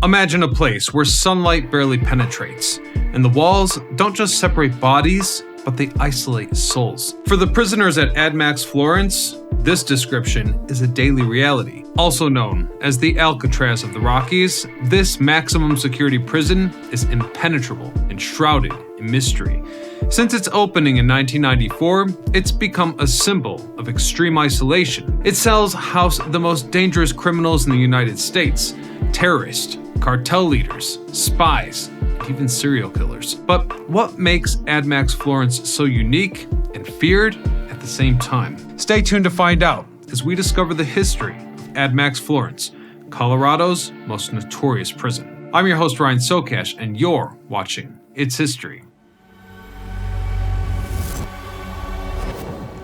Imagine a place where sunlight barely penetrates, and the walls don't just separate bodies, but they isolate souls. For the prisoners at ADX Florence, this description is a daily reality. Also known as the Alcatraz of the Rockies, this maximum security prison is impenetrable and shrouded in mystery. Since its opening in 1994, it's become a symbol of extreme isolation. Its cells house the most dangerous criminals in the United States: terrorists, cartel leaders, spies, and even serial killers. But what makes ADX Florence so unique and feared at the same time? Stay tuned to find out as we discover the history of ADX Florence, Colorado's most notorious prison. I'm your host, Ryan Socash, and you're watching It's History.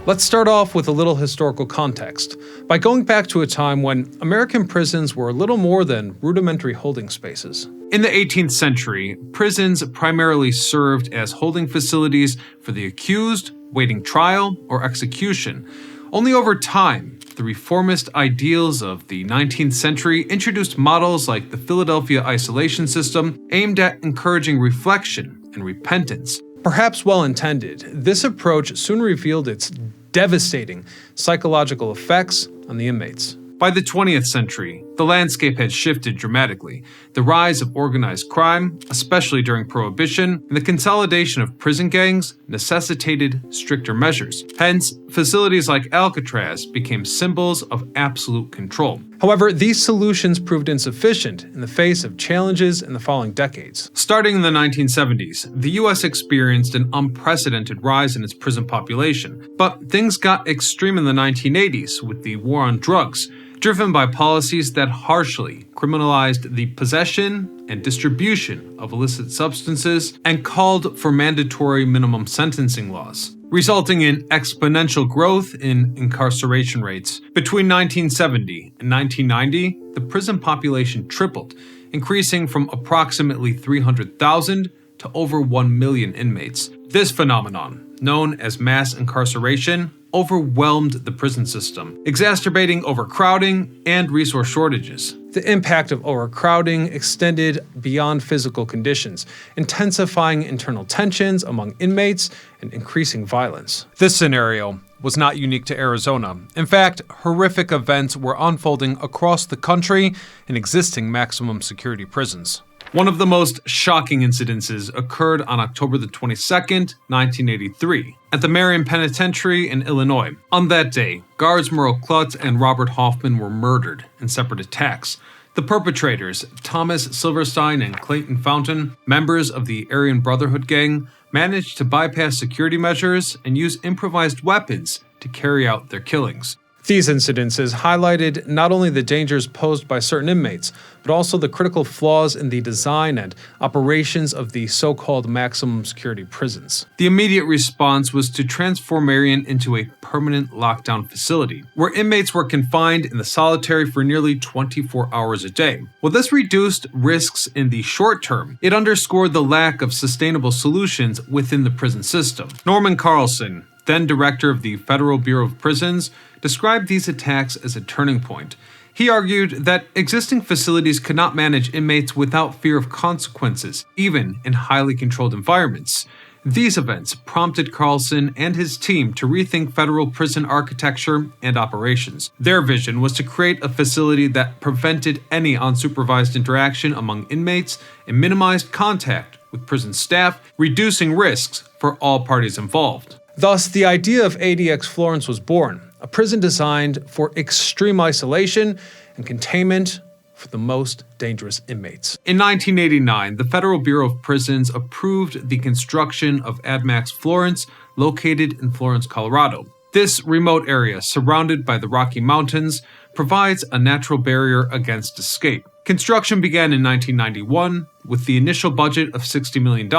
Let's start off with a little historical context by going back to a time when American prisons were little more than rudimentary holding spaces. In the 18th century, prisons primarily served as holding facilities for the accused, waiting trial, or execution. Only over time, the reformist ideals of the 19th century introduced models like the Philadelphia isolation system aimed at encouraging reflection and repentance. Perhaps well-intended, this approach soon revealed its devastating psychological effects on the inmates. By the 20th century, the landscape had shifted dramatically. The rise of organized crime, especially during Prohibition, and the consolidation of prison gangs necessitated stricter measures. Hence, facilities like Alcatraz became symbols of absolute control. However, these solutions proved insufficient in the face of challenges in the following decades. Starting in the 1970s, the U.S. experienced an unprecedented rise in its prison population. But things got extreme in the 1980s with the war on drugs, driven by policies that harshly criminalized the possession and distribution of illicit substances and called for mandatory minimum sentencing laws, resulting in exponential growth in incarceration rates. Between 1970 and 1990, the prison population tripled, increasing from approximately 300,000 to over 1 million inmates. This phenomenon, known as mass incarceration, overwhelmed the prison system, exacerbating overcrowding and resource shortages. The impact of overcrowding extended beyond physical conditions, intensifying internal tensions among inmates and increasing violence. This scenario was not unique to Arizona. In fact, horrific events were unfolding across the country in existing maximum security prisons. One of the most shocking incidences occurred on October the 22nd, 1983, at the Marion Penitentiary in Illinois. On that day, guards Merle Klutz and Robert Hoffman were murdered in separate attacks. The perpetrators, Thomas Silverstein and Clayton Fountain, members of the Aryan Brotherhood gang, managed to bypass security measures and use improvised weapons to carry out their killings. These incidences highlighted not only the dangers posed by certain inmates, but also the critical flaws in the design and operations of the so-called maximum security prisons. The immediate response was to transform Marion into a permanent lockdown facility, where inmates were confined in the solitary for nearly 24 hours a day. While this reduced risks in the short term, it underscored the lack of sustainable solutions within the prison system. Norman Carlson, then director of the Federal Bureau of Prisons, described these attacks as a turning point. He argued that existing facilities could not manage inmates without fear of consequences, even in highly controlled environments. These events prompted Carlson and his team to rethink federal prison architecture and operations. Their vision was to create a facility that prevented any unsupervised interaction among inmates and minimized contact with prison staff, reducing risks for all parties involved. Thus, the idea of ADX Florence was born, a prison designed for extreme isolation and containment for the most dangerous inmates. In 1989, the Federal Bureau of Prisons approved the construction of ADX Florence, located in Florence, Colorado. This remote area, surrounded by the Rocky Mountains, provides a natural barrier against escape. Construction began in 1991 with the initial budget of $60 million,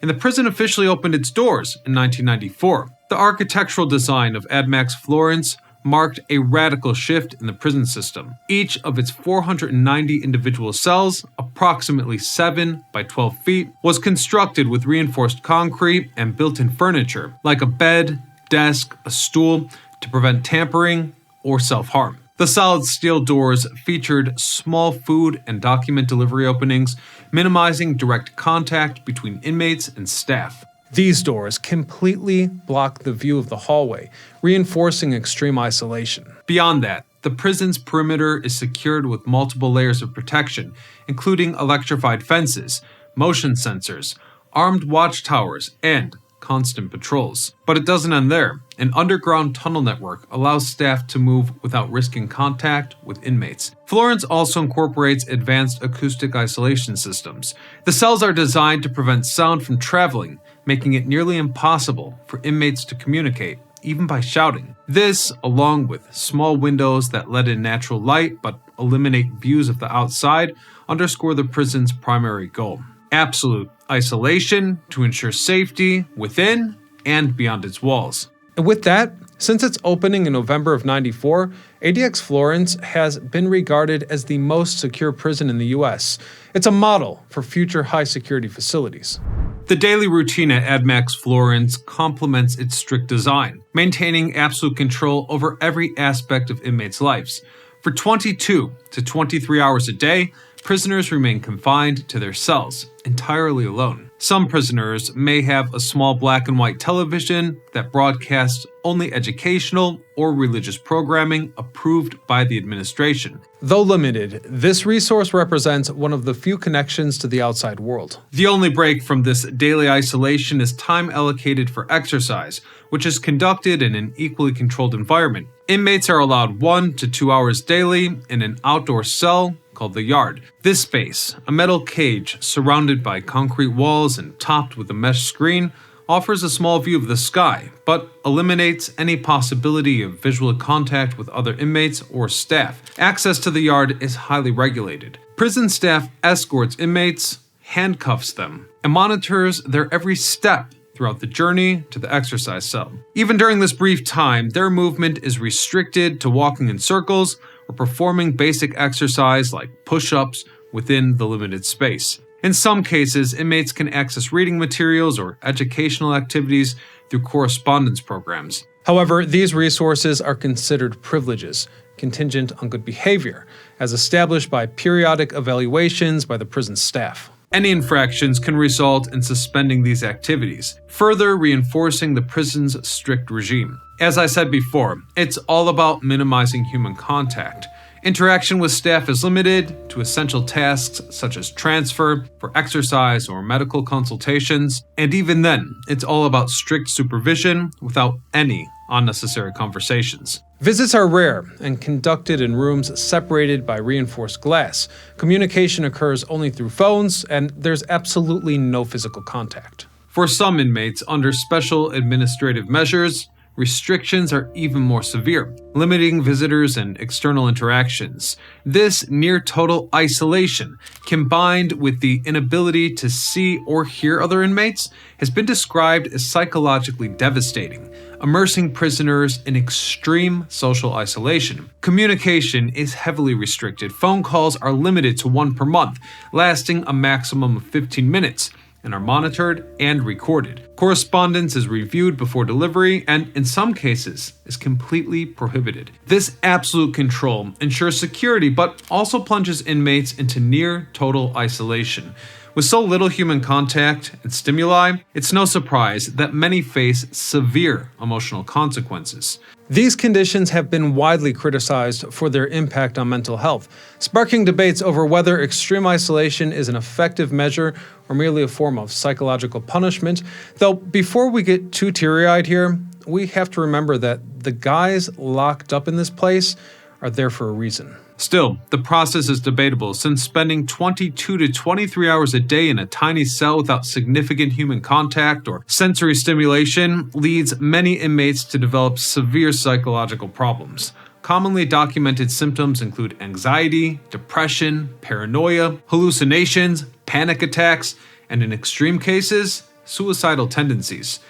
and the prison officially opened its doors in 1994. The architectural design of ADX Florence marked a radical shift in the prison system. Each of its 490 individual cells, approximately 7 by 12 feet, was constructed with reinforced concrete and built-in furniture, like a bed, desk, a stool, to prevent tampering or self-harm. The solid steel doors featured small food and document delivery openings, minimizing direct contact between inmates and staff. These doors completely block the view of the hallway, reinforcing extreme isolation. Beyond that, the prison's perimeter is secured with multiple layers of protection, including electrified fences, motion sensors, armed watchtowers, and constant patrols. But it doesn't end there. An underground tunnel network allows staff to move without risking contact with inmates. Florence also incorporates advanced acoustic isolation systems. The cells are designed to prevent sound from traveling, making it nearly impossible for inmates to communicate, even by shouting. This, along with small windows that let in natural light but eliminate views of the outside, underscore the prison's primary goal: absolute isolation to ensure safety within and beyond its walls. And with that, since its opening in November of '94, ADX Florence has been regarded as the most secure prison in the US. It's a model for future high-security facilities. The daily routine at ADX Florence complements its strict design, maintaining absolute control over every aspect of inmates' lives. For 22 to 23 hours a day, prisoners remain confined to their cells, entirely alone. Some prisoners may have a small black and white television that broadcasts only educational or religious programming approved by the administration. Though limited, this resource represents one of the few connections to the outside world. The only break from this daily isolation is time allocated for exercise, which is conducted in an equally controlled environment. Inmates are allowed 1 to 2 hours daily in an outdoor cell called the yard. This space, a metal cage surrounded by concrete walls and topped with a mesh screen, offers a small view of the sky, but eliminates any possibility of visual contact with other inmates or staff. Access to the yard is highly regulated. Prison staff escorts inmates, handcuffs them, and monitors their every step throughout the journey to the exercise cell. Even during this brief time, their movement is restricted to walking in circles or performing basic exercise like push-ups within the limited space. In some cases, inmates can access reading materials or educational activities through correspondence programs. However, these resources are considered privileges, contingent on good behavior, as established by periodic evaluations by the prison staff. Any infractions can result in suspending these activities, further reinforcing the prison's strict regime. As I said before, it's all about minimizing human contact. Interaction with staff is limited to essential tasks such as transfer, for exercise, or medical consultations, and even then, it's all about strict supervision without any unnecessary conversations. Visits are rare and conducted in rooms separated by reinforced glass. Communication occurs only through phones, and there's absolutely no physical contact. For some inmates under special administrative measures, restrictions are even more severe, limiting visitors and external interactions. This near-total isolation, combined with the inability to see or hear other inmates, has been described as psychologically devastating, immersing prisoners in extreme social isolation. Communication is heavily restricted. Phone calls are limited to 1 per month, lasting a maximum of 15 minutes. And are monitored and recorded. Correspondence is reviewed before delivery and, in some cases, is completely prohibited. This absolute control ensures security but also plunges inmates into near total isolation. With so little human contact and stimuli, it's no surprise that many face severe emotional consequences. These conditions have been widely criticized for their impact on mental health, sparking debates over whether extreme isolation is an effective measure or merely a form of psychological punishment. Though before we get too teary-eyed here, we have to remember that the guys locked up in this place are there for a reason. Still, the process is debatable, since spending 22 to 23 hours a day in a tiny cell without significant human contact or sensory stimulation leads many inmates to develop severe psychological problems. Commonly documented symptoms include anxiety, depression, paranoia, hallucinations, panic attacks, and in extreme cases, suicidal tendencies.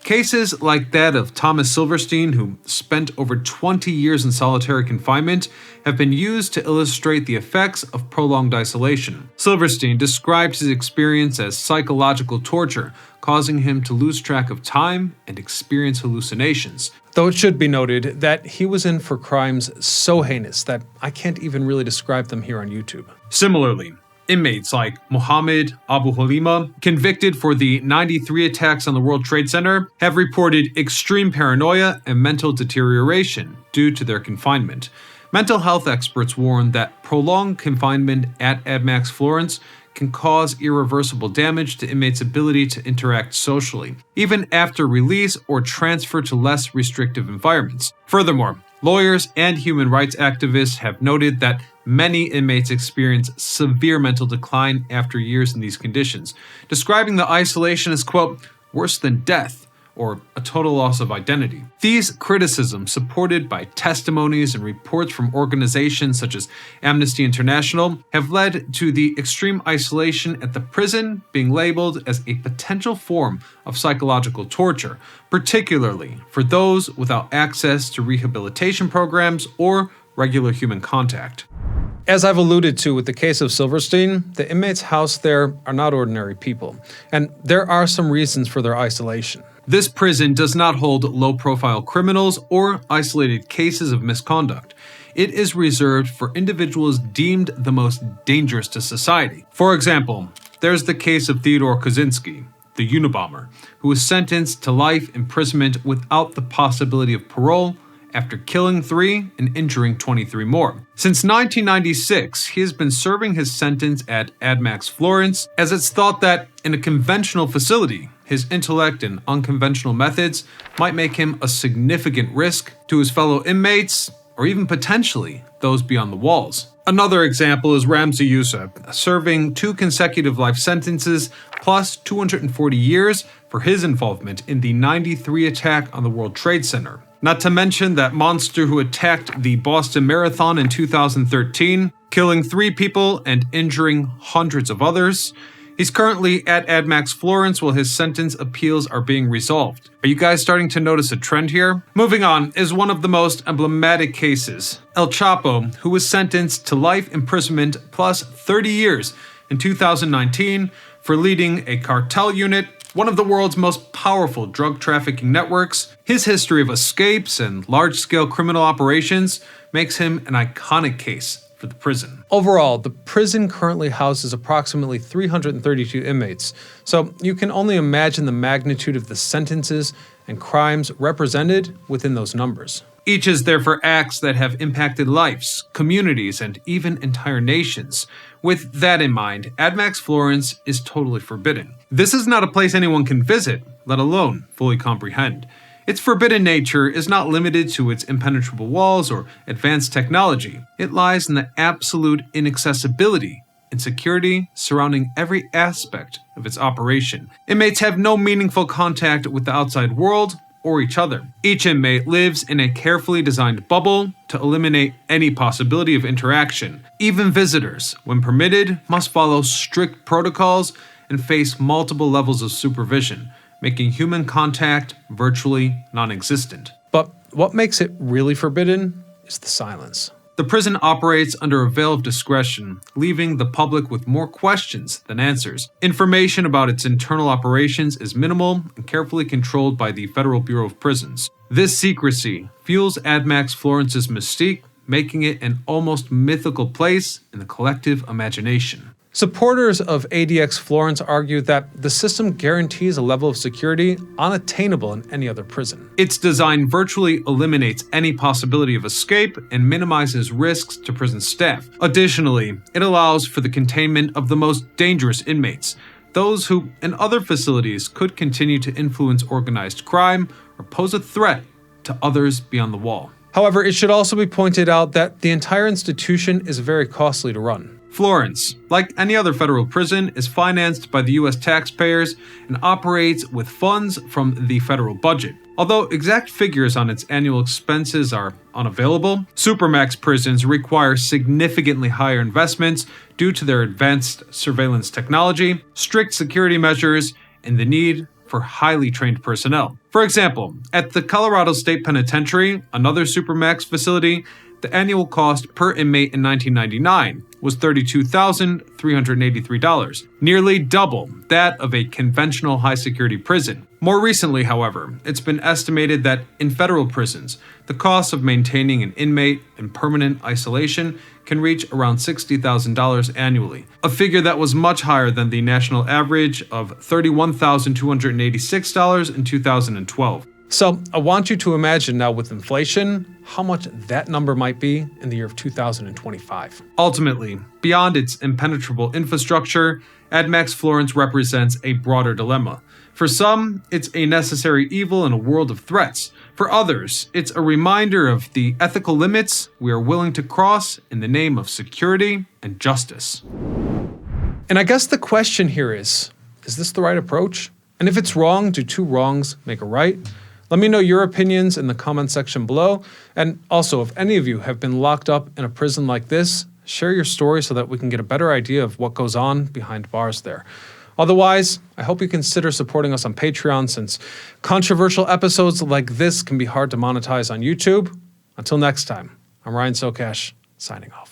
Cases like that of Thomas Silverstein, who spent over 20 years in solitary confinement, have been used to illustrate the effects of prolonged isolation. Silverstein described his experience as psychological torture, causing him to lose track of time and experience hallucinations. Though it should be noted that he was in for crimes so heinous that I can't even really describe them here on YouTube. Similarly, inmates like Mohammed Abu Halima, convicted for the 93 attacks on the World Trade Center, have reported extreme paranoia and mental deterioration due to their confinement. Mental health experts warn that prolonged confinement at ADX Florence can cause irreversible damage to inmates' ability to interact socially, even after release or transfer to less restrictive environments. Furthermore, lawyers and human rights activists have noted that many inmates experience severe mental decline after years in these conditions, describing the isolation as, quote, worse than death, or a total loss of identity. These criticisms, supported by testimonies and reports from organizations such as Amnesty International, have led to the extreme isolation at the prison being labeled as a potential form of psychological torture, particularly for those without access to rehabilitation programs or regular human contact. As I've alluded to with the case of Silverstein, the inmates housed there are not ordinary people, and there are some reasons for their isolation. This prison does not hold low-profile criminals or isolated cases of misconduct. It is reserved for individuals deemed the most dangerous to society. For example, there's the case of Theodore Kaczynski, the Unabomber, who was sentenced to life imprisonment without the possibility of parole after killing 3 and injuring 23 more. Since 1996, he has been serving his sentence at ADX Florence, as it's thought that in a conventional facility, his intellect and unconventional methods might make him a significant risk to his fellow inmates, or even potentially those beyond the walls. Another example is Ramzi Yousef, serving 2 consecutive life sentences plus 240 years for his involvement in the 93 attack on the World Trade Center. Not to mention that monster who attacked the Boston Marathon in 2013, killing 3 people and injuring hundreds of others. He's currently at ADX Florence while his sentence appeals are being resolved. Are you guys starting to notice a trend here? Moving on is one of the most emblematic cases. El Chapo, who was sentenced to life imprisonment plus 30 years in 2019 for leading a cartel unit, one of the world's most powerful drug trafficking networks. His history of escapes and large-scale criminal operations makes him an iconic case for the prison. Overall, the prison currently houses approximately 332 inmates, so you can only imagine the magnitude of the sentences and crimes represented within those numbers. Each is there for acts that have impacted lives, communities, and even entire nations. With that in mind, ADX Florence is totally forbidden. This is not a place anyone can visit, let alone fully comprehend. Its forbidden nature is not limited to its impenetrable walls or advanced technology. It lies in the absolute inaccessibility and security surrounding every aspect of its operation. Inmates have no meaningful contact with the outside world or each other. Each inmate lives in a carefully designed bubble to eliminate any possibility of interaction. Even visitors, when permitted, must follow strict protocols and face multiple levels of supervision, making human contact virtually non-existent. But what makes it really forbidden is the silence. The prison operates under a veil of discretion, leaving the public with more questions than answers. Information about its internal operations is minimal and carefully controlled by the Federal Bureau of Prisons. This secrecy fuels ADX Florence's mystique, making it an almost mythical place in the collective imagination. Supporters of ADX Florence argue that the system guarantees a level of security unattainable in any other prison. Its design virtually eliminates any possibility of escape and minimizes risks to prison staff. Additionally, it allows for the containment of the most dangerous inmates, those who in other facilities could continue to influence organized crime or pose a threat to others beyond the wall. However, it should also be pointed out that the entire institution is very costly to run. Florence, like any other federal prison, is financed by the U.S. taxpayers and operates with funds from the federal budget. Although exact figures on its annual expenses are unavailable, Supermax prisons require significantly higher investments due to their advanced surveillance technology, strict security measures, and the need for highly trained personnel. For example, at the Colorado State Penitentiary, another Supermax facility, the annual cost per inmate in 1999 was $32,383, nearly double that of a conventional high-security prison. More recently, however, it's been estimated that in federal prisons, the cost of maintaining an inmate in permanent isolation can reach around $60,000 annually, a figure that was much higher than the national average of $31,286 in 2012. So I want you to imagine now with inflation, how much that number might be in the year of 2025. Ultimately, beyond its impenetrable infrastructure, ADX Florence represents a broader dilemma. For some, it's a necessary evil in a world of threats. For others, it's a reminder of the ethical limits we are willing to cross in the name of security and justice. And I guess the question here is this the right approach? And if it's wrong, do two wrongs make a right? Let me know your opinions in the comment section below. And also, if any of you have been locked up in a prison like this, share your story so that we can get a better idea of what goes on behind bars there. Otherwise, I hope you consider supporting us on Patreon, since controversial episodes like this can be hard to monetize on YouTube. Until next time, I'm Ryan Socash, signing off.